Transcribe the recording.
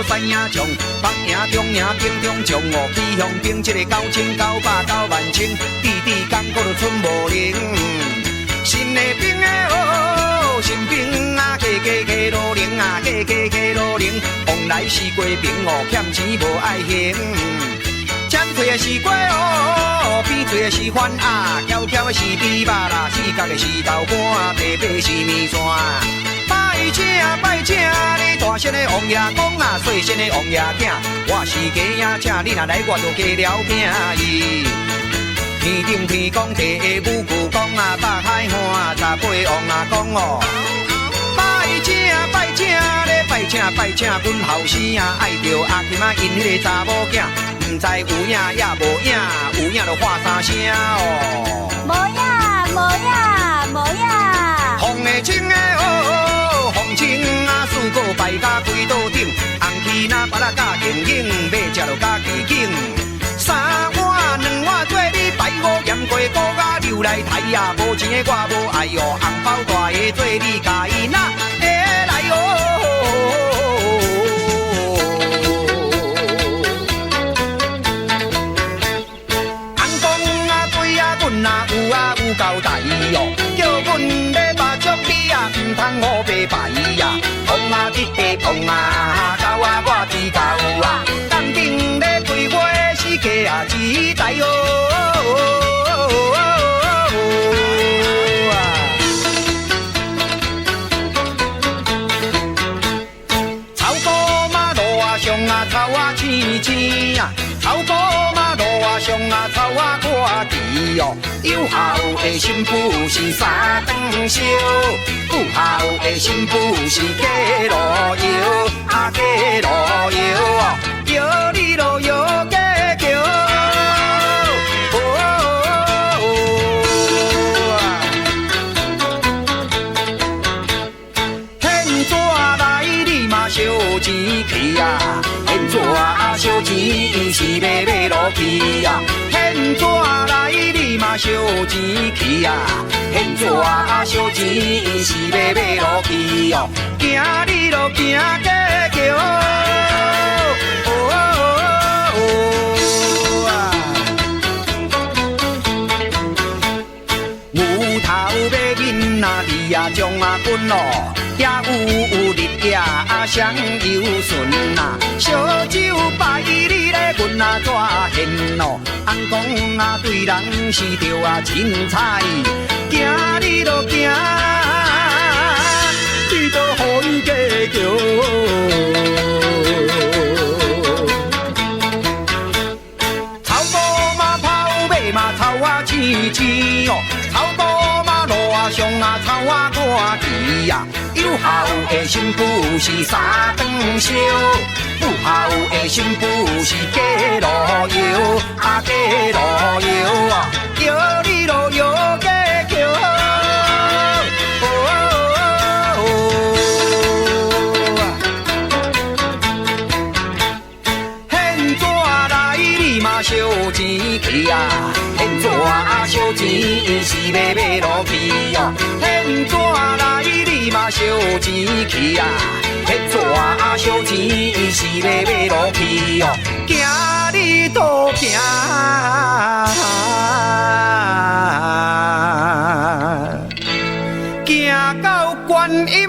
西营将，北营、中营、屏中将哦，北向兵一个9900、90000，滴滴港搁就剩无零。新的兵的哦，新兵啊，加路零啊，加路零，往来是过兵哦，欠钱无爱还。尖嘴的是瓜哦，扁嘴的是番啊，翘翘的是猪肉啦，四角的是豆干，白白是面线。拜请你大声的王爷公啊，细声的王爷囝，我是家仔请，你若来我就加了饼伊。天顶天公地下武具讲啊，北海岸18王啊讲哦。拜请，阮后生啊，爱着阿琴啊，因迄个查某囝，毋知有影也无影，有影就喊三声哦。无影。红的青的哦，红青啊，四个摆甲规桌顶，红旗那把它加硬硬，要食就加鸡颈。三碗两碗做你摆我盐过锅啊，流来台啊，无钱的我无爱哦，红包大个做你家己拿会来哦。有交代哦，叫阮要把足你啊，唔通乌白白呀。碰啊一地碰啊，交啊我知交啊，当兵咧对我是家啊期待哦。草埔马路啊上啊草啊青青啊，草埔马路啊上啊草啊看齐哦。有孝的新妇是三顿烧，有孝的新妇是加路油，啊加路油哦，摇你路摇加桥。现纸来你嘛烧钱去啊，现纸烧钱是要买落去啊，现纸来。烧钱去啊，现纸烧钱是要买落去哦，行你路行过桥。牛头马面啊，你啊将啊滚咯，也有日夜双游顺啊，烧酒摆你咧阮啊怎现咯？翁讲啊对人是着啊凊彩，行你路行，你着予伊加桥。草埔马跑马嘛草啊青青哦，草埔马路啊上啊草啊看齐呀。有孝的新妇是三顿烧，有孝的新妇是加路油，啊加路油啊，摇你路摇加桥。现纸来你嘛烧钱去啊，现纸烧钱是要买落去哦，现纸来。你嘛烧钱去啊，迄纸烧钱是要买落去哦，行你都行，行到观音